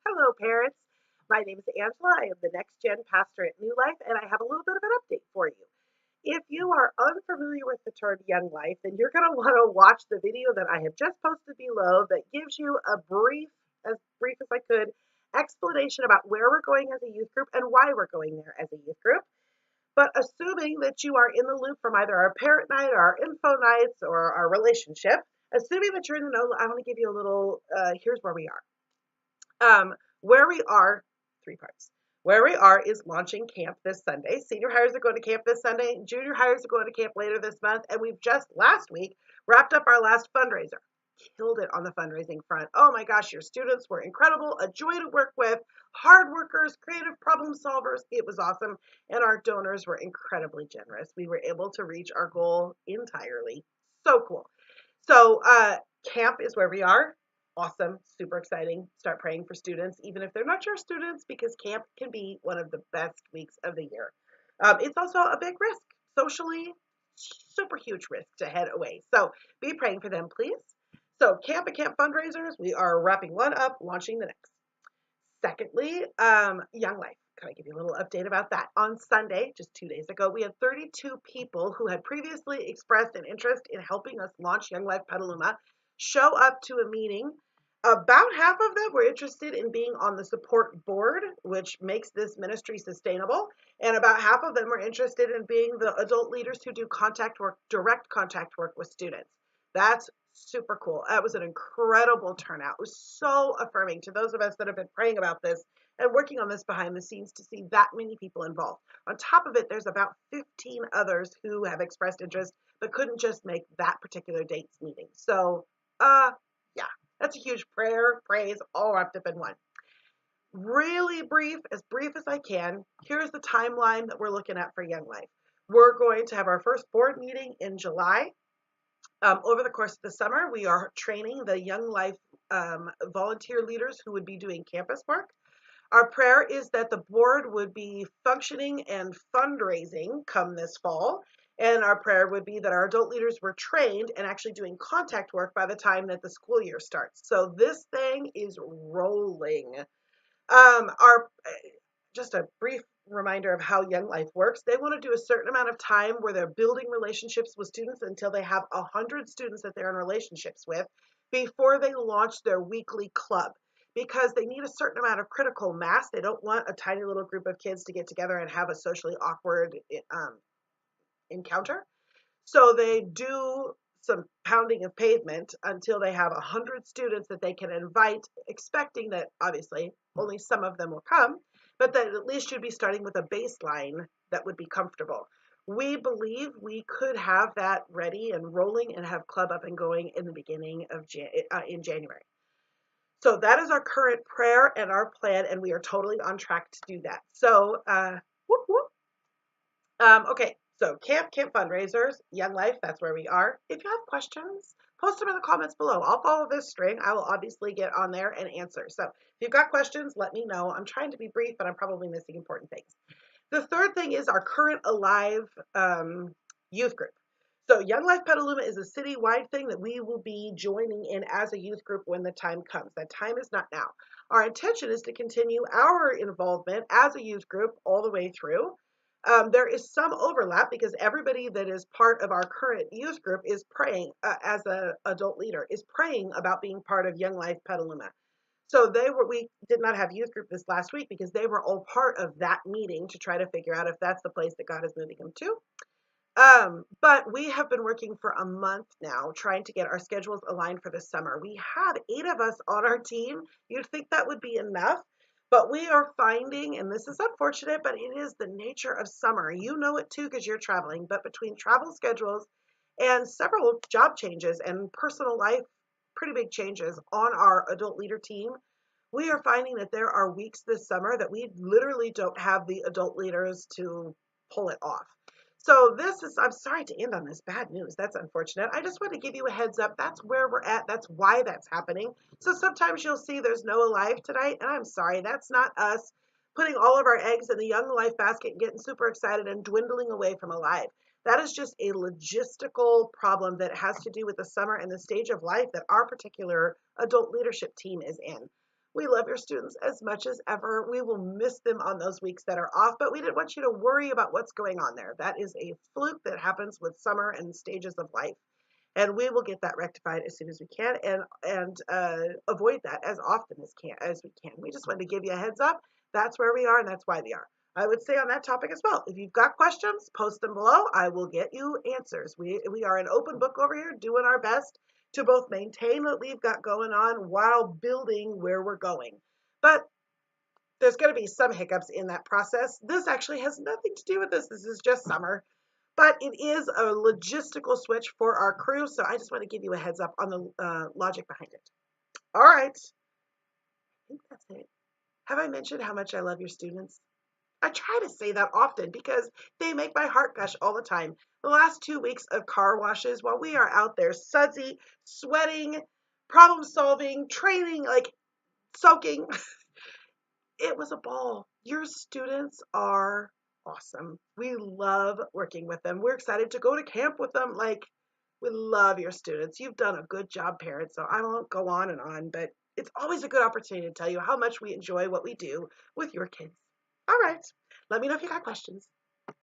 Hello, parents. My name is Angela. I am the next gen pastor at New Life, and I have a little bit of an update for you. If you are unfamiliar with the term Young Life, then you're going to want to watch the video that I have just posted below that gives you a brief as I could, explanation about where we're going as a youth group and why we're going there as a youth group. But assuming that you are in the loop from either our parent night, our info nights, or our relationship, assuming that you're in the know, I want to give you a little, here's where we are. Where we are, three parts. Where we are is launching camp this Sunday. Senior hires are going to camp this Sunday. Junior hires are going to camp later this month. And we've just last week wrapped up our last fundraiser. Killed it on the fundraising front. Oh my gosh, your students were incredible, a joy to work with, hard workers, creative problem solvers. It was awesome. And our donors were incredibly generous. We were able to reach our goal entirely. So cool. So camp is where we are. Awesome, super exciting. Start praying for students, even if they're not your students, because camp can be one of the best weeks of the year. It's also a big risk socially, super huge risk to head away. So be praying for them, please. So camp and camp fundraisers, we are wrapping one up, launching the next. Secondly, Young Life. Can I give you a little update about that? On Sunday, just 2 days ago, we had 32 people who had previously expressed an interest in helping us launch Young Life Petaluma show up to a meeting. About half of them were interested in being on the support board, which makes this ministry sustainable. And about half of them were interested in being the adult leaders who do contact work, direct contact work with students. That's super cool. That was an incredible turnout. It was so affirming to those of us that have been praying about this and working on this behind the scenes to see that many people involved. On top of it, there's about 15 others who have expressed interest but couldn't just make that particular date's meeting. So, yeah, that's a huge prayer, praise, all wrapped up in one. Really brief as I can. Here's the timeline that we're looking at for Young Life. We're going to have our first board meeting in July. Over the course of the summer, we are training the Young Life volunteer leaders who would be doing campus work. Our prayer is that the board would be functioning and fundraising come this fall. And our prayer would be that our adult leaders were trained and actually doing contact work by the time that the school year starts. So this thing is rolling. Our just a brief reminder of how Young Life works. They want to do a certain amount of time where they're building relationships with students until they have 100 students that they're in relationships with before they launch their weekly club, because they need a certain amount of critical mass. They don't want a tiny little group of kids to get together and have a socially awkward encounter. So they do some pounding of pavement until they have 100 students that they can invite, expecting that obviously only some of them will come, but that at least you'd be starting with a baseline that would be comfortable. We believe we could have that ready and rolling and have club up and going in the beginning of in January. So that is our current prayer and our plan, and we are totally on track to do that. So, whoop, whoop. Okay, so camp fundraisers, Young Life, that's where we are. If you have questions, post them in the comments below. I'll follow this string. I will obviously get on there and answer. So if you've got questions, let me know. I'm trying to be brief, but I'm probably missing important things. The third thing is our current Alive youth group. So Young Life Petaluma is a citywide thing that we will be joining in as a youth group when the time comes. That time is not now. Our intention is to continue our involvement as a youth group all the way through. There is some overlap because everybody that is part of our current youth group is praying, as an adult leader, is praying about being part of Young Life Petaluma. So we did not have youth group this last week because they were all part of that meeting to try to figure out if that's the place that God is moving them to. But we have been working for a month now trying to get our schedules aligned for the summer. We have 8 of us on our team. You'd think that would be enough, but we are finding, and this is unfortunate, but it is the nature of summer. You know it too because you're traveling, but between travel schedules and several job changes and personal life, pretty big changes on our adult leader team, we are finding that there are weeks this summer that we literally don't have the adult leaders to pull it off. So I'm sorry to end on this bad news. That's unfortunate. I just want to give you a heads up. That's where we're at. That's why that's happening. So sometimes you'll see there's no Alive tonight, and I'm sorry. That's not us putting all of our eggs in the Young Life basket and getting super excited and dwindling away from Alive. That is just a logistical problem that has to do with the summer and the stage of life that our particular adult leadership team is in. We love your students as much as ever. We will miss them on those weeks that are off, but we didn't want you to worry about what's going on there. That is a fluke that happens with summer and stages of life. And we will get that rectified as soon as we can, and avoid that as often as we can. We just wanted to give you a heads up. That's where we are, and that's why we are. I would say on that topic as well. If you've got questions, post them below. I will get you answers. We are an open book over here, doing our best to both maintain what we've got going on while building where we're going. But there's going to be some hiccups in that process. This actually has nothing to do with this. This is just summer. But it is a logistical switch for our crew, so I just want to give you a heads up on the logic behind it. All right, I think that's it. Have I mentioned how much I love your students? I try to say that often because they make my heart gush all the time. The last 2 weeks of car washes, while we are out there sudsy, sweating, problem solving, training, like soaking, it was a ball. Your students are awesome. We love working with them. We're excited to go to camp with them. Like, we love your students. You've done a good job, parents. So I won't go on, but it's always a good opportunity to tell you how much we enjoy what we do with your kids. All right. Let me know if you got questions.